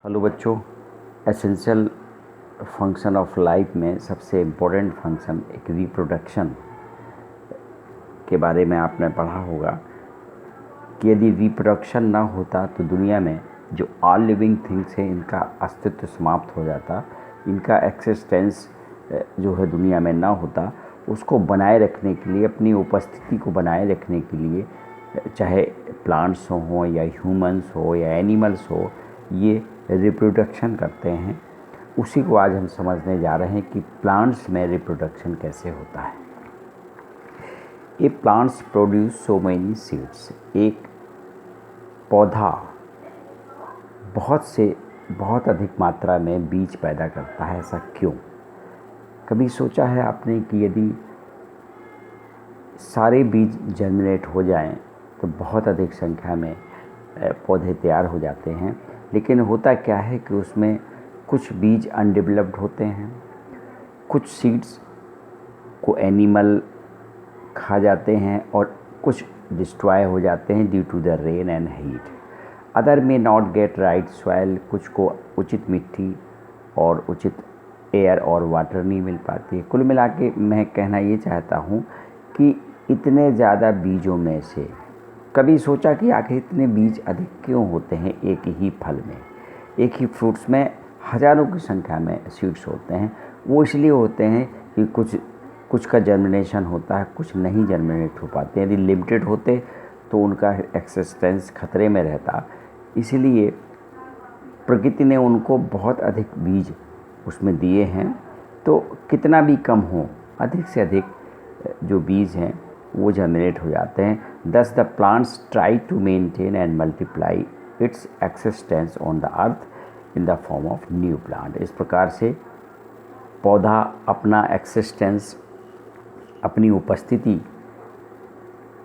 Hello बच्चों, essential function of life में सबसे इम्पोर्टेंट फंक्शन एक रिप्रोडक्शन के बारे में आपने पढ़ा होगा कि यदि रिप्रोडक्शन ना होता तो दुनिया में जो ऑल लिविंग थिंग्स हैं इनका अस्तित्व समाप्त हो जाता, इनका एक्सिस्टेंस जो है दुनिया में ना होता। उसको बनाए रखने के लिए, अपनी उपस्थिति को बनाए रखने के लिए, चाहे प्लांट्स हों या ह्यूमंस हो या एनिमल्स हो, ये रिप्रोडक्शन करते हैं। उसी को आज हम समझने जा रहे हैं कि प्लांट्स में रिप्रोडक्शन कैसे होता है। ये plants produce so many seeds. एक पौधा बहुत अधिक मात्रा में बीज पैदा करता है। ऐसा क्यों? कभी सोचा है आपने कि यदि सारे बीज जर्मिनेट हो जाएं तो बहुत अधिक संख्या में पौधे तैयार हो जाते हैं, लेकिन होता क्या है कि उसमें कुछ बीज अनडेवलप्ड होते हैं, कुछ सीड्स को एनिमल खा जाते हैं और कुछ डिस्ट्रॉय हो जाते हैं due to the rain and heat. Other में नॉट गेट राइट सॉइल, कुछ को उचित मिट्टी और उचित एयर और वाटर नहीं मिल पाती है। कुल मिला के मैं कहना ये चाहता हूँ कि इतने ज़्यादा बीजों में से कभी सोचा कि आखिर इतने बीज अधिक क्यों होते हैं एक ही फल में? एक ही फ्रूट्स में हज़ारों की संख्या में सीड्स होते हैं। वो इसलिए होते हैं कि कुछ का जर्मिनेशन होता है, कुछ नहीं जर्मिनेट हो पाते। यदि लिमिटेड होते तो उनका एक्सिस्टेंस खतरे में रहता। इसलिए प्रकृति ने उनको बहुत अधिक बीज उसमें दिए हैं, तो कितना भी कम हो, अधिक से अधिक जो बीज हैं वो जर्मिनेट हो जाते हैं। Thus the plants try to maintain and multiply its existence on the earth in the form of new plant. इस प्रकार से पौधा अपना एक्सिस्टेंस, अपनी उपस्थिति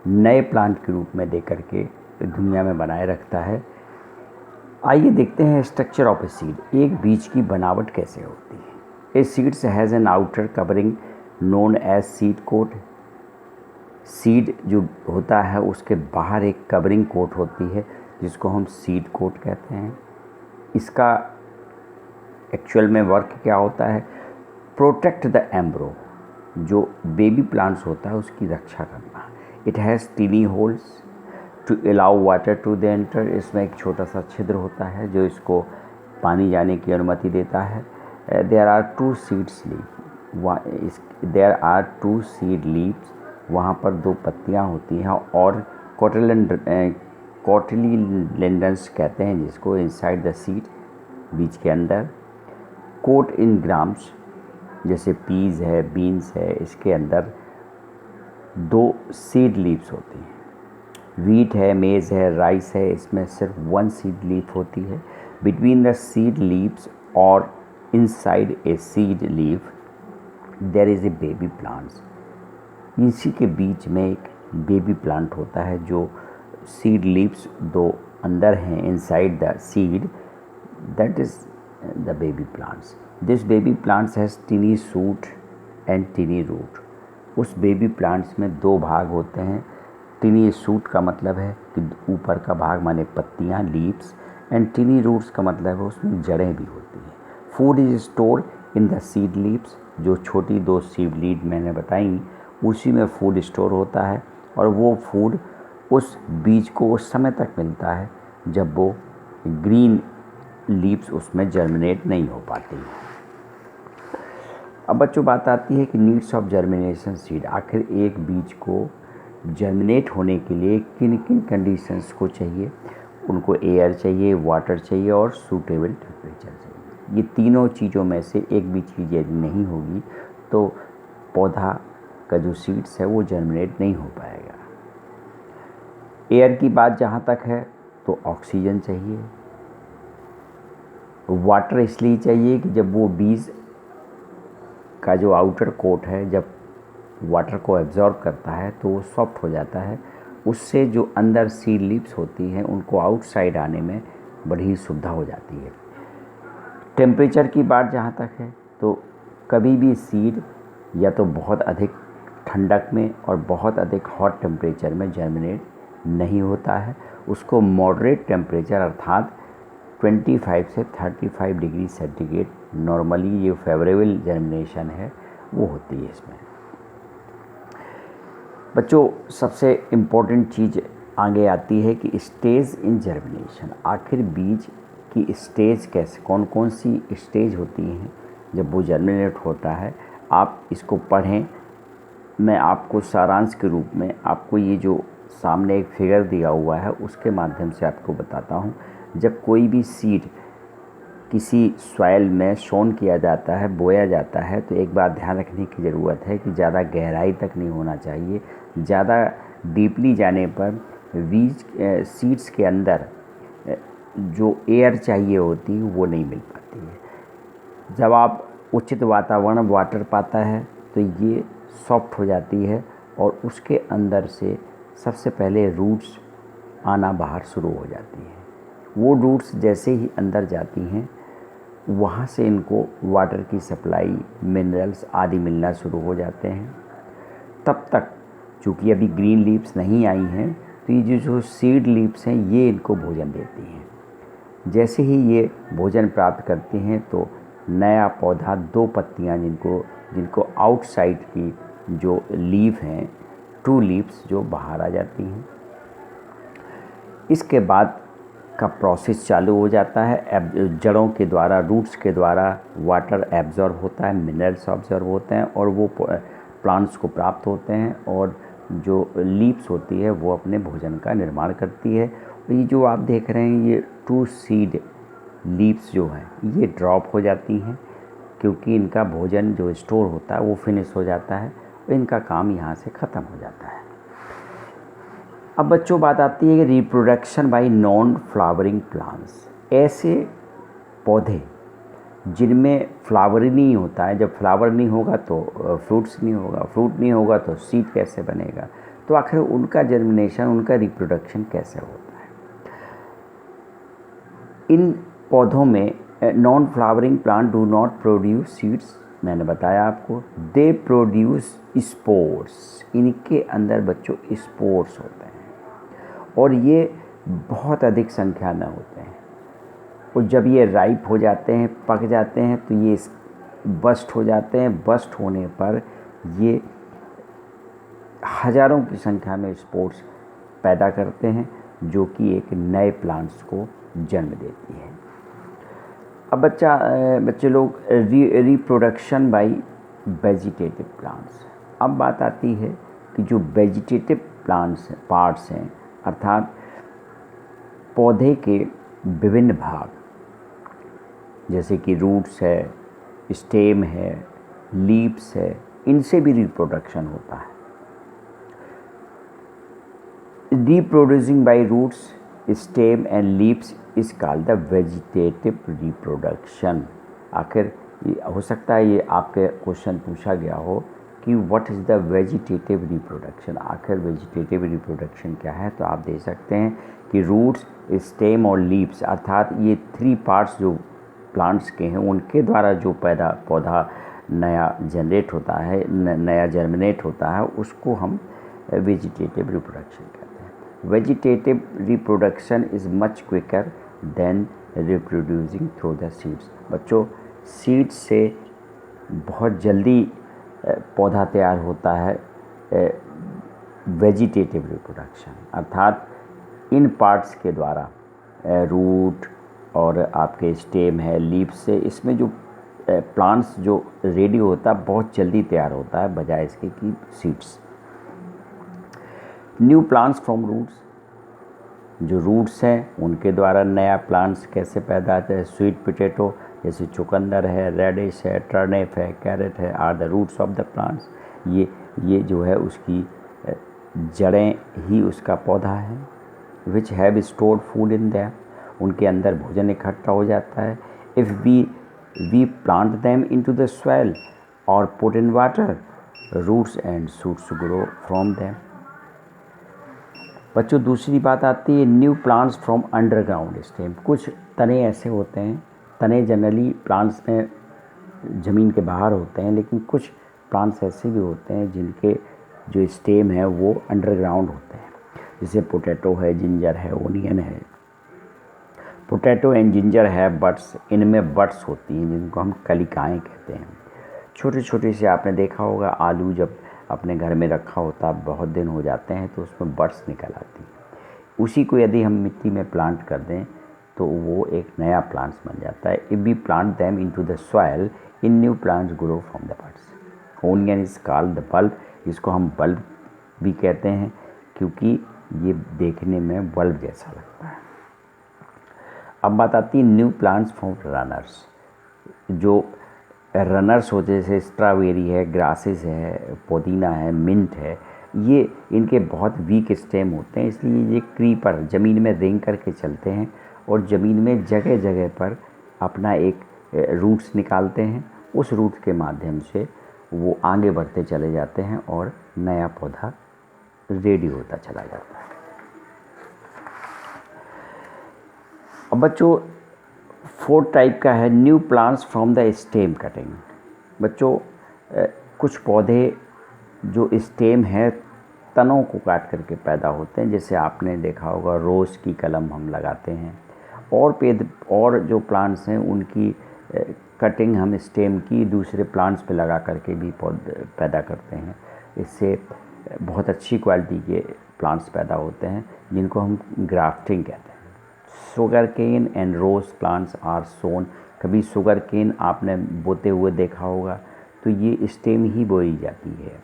नए प्लांट के रूप में देकर के दुनिया में बनाए रखता है। आइए देखते हैं स्ट्रक्चर ऑफ ए सीड। एक बीज की बनावट कैसे होती है। A seeds has an outer covering known as seed coat. Seed जो होता है उसके बाहर एक कवरिंग कोट होती है जिसको हम सीड कोट कहते हैं। इसका एक्चुअल में वर्क क्या होता है? प्रोटेक्ट द एम्ब्रो, जो बेबी प्लांट्स होता है उसकी रक्षा करना। It has tiny holes to allow water to the enter. इसमें एक छोटा सा छिद्र होता है जो इसको पानी जाने की अनुमति देता है। There are two seed leaves, वहाँ पर दो पत्तियाँ होती हैं और कोटिलीडेंड्रन्स कहते हैं जिसको, इनसाइड द सीड, बीज के अंदर। कोट इन ग्राम्स, जैसे पीज है, बीन्स है, इसके अंदर दो सीड लीव्स होती हैं। वीट है, मेज़ है, राइस है, इसमें सिर्फ वन सीड लीफ होती है। बिटवीन द सीड लीव्स और inside a seed leaf there is a baby plants. इसी के बीच में एक बेबी प्लांट होता है जो सीड लीव्स दो अंदर हैं, inside the seed, that is the baby plants. This baby plants has tiny shoot and tiny root. उस बेबी प्लांट्स में दो भाग होते हैं। टिनी शूट का मतलब है कि ऊपर का भाग माने पत्तियाँ, लीव्स, एंड टिनी रूट्स का मतलब है उसमें जड़ें भी होती हैं। Food is stored in the seed leaves, जो छोटी दो सीड लीव मैंने बताई उसी में फूड स्टोर होता है, और वो फूड उस बीज को उस समय तक मिलता है जब वो ग्रीन लीव्स उसमें जर्मिनेट नहीं हो पाती। अब बच्चों बात आती है कि नीड्स ऑफ जर्मिनेशन सीड। आखिर एक बीज को जर्मिनेट होने के लिए किन किन कंडीशंस को चाहिए? उनको एयर चाहिए, वाटर चाहिए और सूटेबल टेम्परेचर चाहिए। ये तीनों चीज़ों में से एक भी चीज़ यदि नहीं होगी तो पौधा का जो सीड्स है वो जर्मिनेट नहीं हो पाएगा। एयर की बात जहाँ तक है तो ऑक्सीजन चाहिए। वाटर इसलिए चाहिए कि जब वो बीज का जो आउटर कोट है जब वाटर को एब्जॉर्ब करता है तो वो सॉफ्ट हो जाता है। उससे जो अंदर सीड लीव्स होती हैं उनको आउटसाइड आने में बड़ी सुविधा हो जाती है। टेम्परेचर की बात जहाँ तक है तो कभी भी सीड या तो बहुत अधिक ठंडक में और बहुत अधिक हॉट टेम्परेचर में जर्मिनेट नहीं होता है। उसको मॉडरेट टेम्परेचर अर्थात 25 से 35 डिग्री सेंटीग्रेड नॉर्मली ये फेवरेबल जर्मिनेशन है वो होती है इसमें। बच्चों सबसे इम्पोर्टेंट चीज़ आगे आती है कि स्टेज इन जर्मिनेशन, आखिर बीज की स्टेज कैसे, कौन कौन सी स्टेज होती हैं जब वो जर्मिनेट होता है। आप इसको पढ़ें, मैं आपको सारांश के रूप में आपको ये जो सामने एक फिगर दिया हुआ है उसके माध्यम से आपको बताता हूँ। जब कोई भी सीड किसी सॉइल में सोन किया जाता है, बोया जाता है, तो एक बात ध्यान रखने की ज़रूरत है कि ज़्यादा गहराई तक नहीं होना चाहिए। ज़्यादा डीपली जाने पर बीज सीड्स के अंदर जो एयर चाहिए होती है वो नहीं मिल पाती है। जब आप उचित वातावरण वाटर पाता है तो ये सॉफ्ट हो जाती है और उसके अंदर से सबसे पहले रूट्स आना बाहर शुरू हो जाती हैं। वो रूट्स जैसे ही अंदर जाती हैं वहाँ से इनको वाटर की सप्लाई, मिनरल्स आदि मिलना शुरू हो जाते हैं। तब तक चूँकि अभी ग्रीन लीव्स नहीं आई हैं तो ये जो सीड लीव्स हैं ये इनको भोजन देती हैं। जैसे ही ये भोजन प्राप्त करती हैं तो नया पौधा, दो पत्तियाँ जिनको आउटसाइड की जो लीफ हैं, ट्रू लीव्स, जो बाहर आ जाती हैं। इसके बाद का प्रोसेस चालू हो जाता है। जड़ों के द्वारा, रूट्स के द्वारा वाटर एब्जॉर्ब होता है, मिनरल्स ऑब्जॉर्ब होते हैं और वो प्लांट्स को प्राप्त होते हैं और जो लीव्स होती है वो अपने भोजन का निर्माण करती है। और ये जो आप देख रहे हैं ये ट्रू सीड लीव्स जो हैं ये ड्रॉप हो जाती हैं क्योंकि इनका भोजन जो स्टोर होता है वो फिनिश हो जाता है और इनका काम यहाँ से ख़त्म हो जाता है। अब बच्चों बात आती है कि reproduction by non flowering plants, ऐसे पौधे जिनमें फ्लावर ही नहीं होता है। जब फ्लावर नहीं होगा तो फ्रूट्स नहीं होगा, फ्रूट नहीं होगा तो सीड कैसे बनेगा, तो आखिर उनका जर्मिनेशन, उनका रिप्रोडक्शन कैसे होता है। इन पौधों में non flowering plant do not produce seeds, मैंने बताया आपको, दे प्रोड्यूस स्पोर्स, इनके अंदर बच्चों स्पोर्स होते हैं और ये बहुत अधिक संख्या में होते हैं। और जब ये राइप हो जाते हैं, पक जाते हैं, तो ये बस्ट हो जाते हैं। बस्ट होने पर ये हज़ारों की संख्या में स्पोर्स पैदा करते हैं जो कि एक नए प्लांट्स को जन्म देती है। अब बच्चे लोग रिप्रोडक्शन बाय वेजिटेटिव प्लांट्स, अब बात आती है कि जो वेजिटेटिव पार्ट्स हैं, अर्थात पौधे के विभिन्न भाग, जैसे कि रूट्स है, स्टेम है, लीव्स है, इनसे भी रिप्रोडक्शन होता है। Reproducing by roots, stem and leaves is called the vegetative reproduction. आखिर ये हो सकता है ये आपके क्वेश्चन पूछा गया हो कि what is the vegetative reproduction, आखिर वेजिटेटिव रिप्रोडक्शन क्या है। तो आप दे सकते हैं कि रूट्स, स्टेम और लीव्स, अर्थात ये 3 पार्ट्स जो प्लांट्स के हैं उनके द्वारा जो पौधा नया जनरेट होता है, नया जर्मिनेट होता है, उसको हम वेजिटेटिव रिप्रोडक्शन कहते हैं। Vegetative reproduction is much quicker than reproducing through the seeds. बच्चों सीड्स से बहुत जल्दी पौधा तैयार होता है वेजिटेटिव रिप्रोडक्शन, अर्थात इन पार्ट्स के द्वारा, रूट और आपके स्टेम है, लीव्स से, इसमें जो प्लांट्स जो रेडी होता है बहुत जल्दी तैयार होता है बजाय इसके कि seeds. New plants from roots, जो रूट्स हैं उनके द्वारा नया प्लांट्स कैसे पैदा होता है। स्वीट पोटैटो जैसे चुकंदर है, रेडिश है, टर्निप है, कैरेट है, are the roots of the plants. ये जो है उसकी जड़ें ही उसका पौधा है। Which have stored food in them, उनके अंदर भोजन इकट्ठा हो जाता है। If we plant them into the soil और put in water, roots and shoots grow from them. बच्चों दूसरी बात आती है new plants from underground stem. कुछ तने ऐसे होते हैं, तने जनरली प्लांट्स में ज़मीन के बाहर होते हैं, लेकिन कुछ प्लांट्स ऐसे भी होते हैं जिनके जो स्टेम है वो अंडरग्राउंड होते हैं, जैसे पोटैटो है, जिंजर है, ओनियन है। पोटैटो एंड जिंजर है बड्स, इनमें बड्स होती हैं जिनको हम कलिकाएँ कहते हैं। छोटे छोटे से आपने देखा होगा आलू जब अपने घर में रखा होता बहुत दिन हो जाते हैं तो उसमें बड्स निकल आती हैं। उसी को यदि हम मिट्टी में प्लांट कर दें तो वो एक नया प्लांट्स बन जाता है। If we plant them into the soil, in new plants grow from the buds. Onion is called the bulb, इसको हम बल्ब भी कहते हैं क्योंकि ये देखने में बल्ब जैसा लगता है। अब बात आती है न्यू प्लांट्स फ्रॉम रनर्स। जो रनर्स होते जैसे स्ट्रॉबेरी है, ग्रासेस है, पुदीना है, मिंट है, ये इनके बहुत वीक स्टेम होते हैं, इसलिए ये क्रीपर ज़मीन में रेंग करके चलते हैं और ज़मीन में जगह जगह पर अपना एक रूट्स निकालते हैं। उस रूट के माध्यम से वो आगे बढ़ते चले जाते हैं और नया पौधा रेडी होता चला जाता है। अब बच्चों 4 टाइप का है new plants from the stem cutting. बच्चों कुछ पौधे जो स्टेम है तनों को काट करके पैदा होते हैं, जैसे आपने देखा होगा रोज़ की कलम हम लगाते हैं, और जो प्लांट्स हैं उनकी कटिंग हम स्टेम की दूसरे प्लांट्स पे लगा करके भी पौधे पैदा करते हैं। इससे बहुत अच्छी क्वालिटी के प्लांट्स पैदा होते हैं जिनको हम ग्राफ्टिंग कहते हैं। Sugar cane and rose plants are sown. कभी शुगर केन आपने बोते हुए देखा होगा तो ये स्टेम ही बोई जाती है।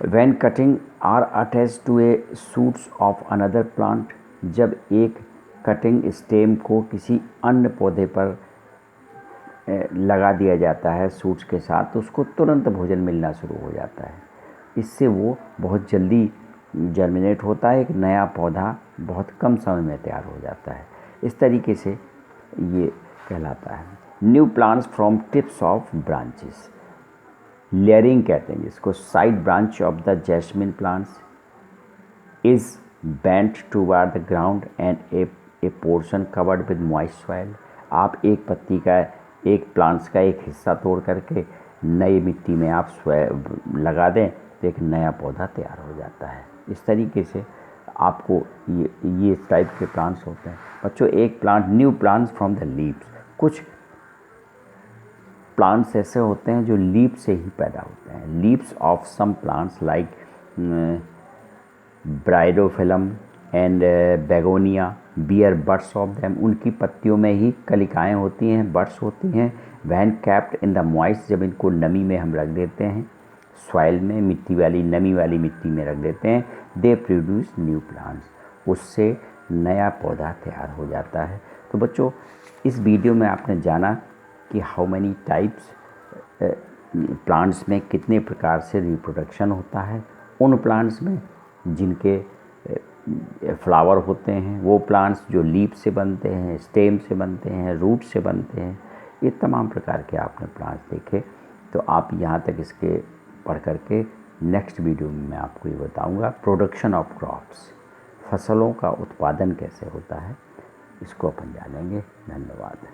When cutting are attached to a shoots of another plant, जब एक कटिंग स्टेम को किसी अन्य पौधे पर लगा दिया जाता है शूट्स के साथ तो उसको तुरंत भोजन मिलना शुरू हो जाता है। इससे वो बहुत जल्दी जर्मिनेट होता है, एक नया पौधा बहुत कम समय में तैयार हो जाता है। इस तरीके से ये कहलाता है new plants from tips of branches. Layering कहते हैं जिसको। Side branch of the jasmine plants is bent toward the ground and a portion covered with moist soil. आप एक पत्ती का, एक प्लांट्स का एक हिस्सा तोड़ करके नई मिट्टी में आप लगा दें तो एक नया पौधा तैयार हो जाता है। इस तरीके से आपको ये टाइप के प्लांट्स होते हैं। बच्चों एक plant new plants from the leaves. कुछ प्लांट्स ऐसे होते हैं जो लीफ से ही पैदा होते हैं। Leaves of some plants like bryophyllum and begonia bear buds of them. उनकी पत्तियों में ही कलिकाएँ होती हैं, बड्स होती हैं। When capped in the moist, जब इनको नमी में हम रख देते हैं, सॉइल में मिट्टी वाली नमी वाली मिट्टी में रख देते हैं, दे प्रोड्यूस न्यू प्लांट्स। उससे नया पौधा तैयार हो जाता है। तो बच्चों इस वीडियो में आपने जाना कि हाउ मैनी टाइप्स प्लांट्स में कितने प्रकार से रिप्रोडक्शन होता है। उन प्लांट्स में जिनके फ्लावर होते हैं, वो प्लांट्स जो लीफ से बनते हैं, स्टेम से बनते हैं, रूट से बनते हैं, ये तमाम प्रकार के आपने प्लांट्स देखे। तो आप यहाँ तक इसके पढ़ करके नेक्स्ट वीडियो में मैं आपको ये बताऊँगा प्रोडक्शन ऑफ क्रॉप्स, फसलों का उत्पादन कैसे होता है, इसको अपन जानेंगे। धन्यवाद।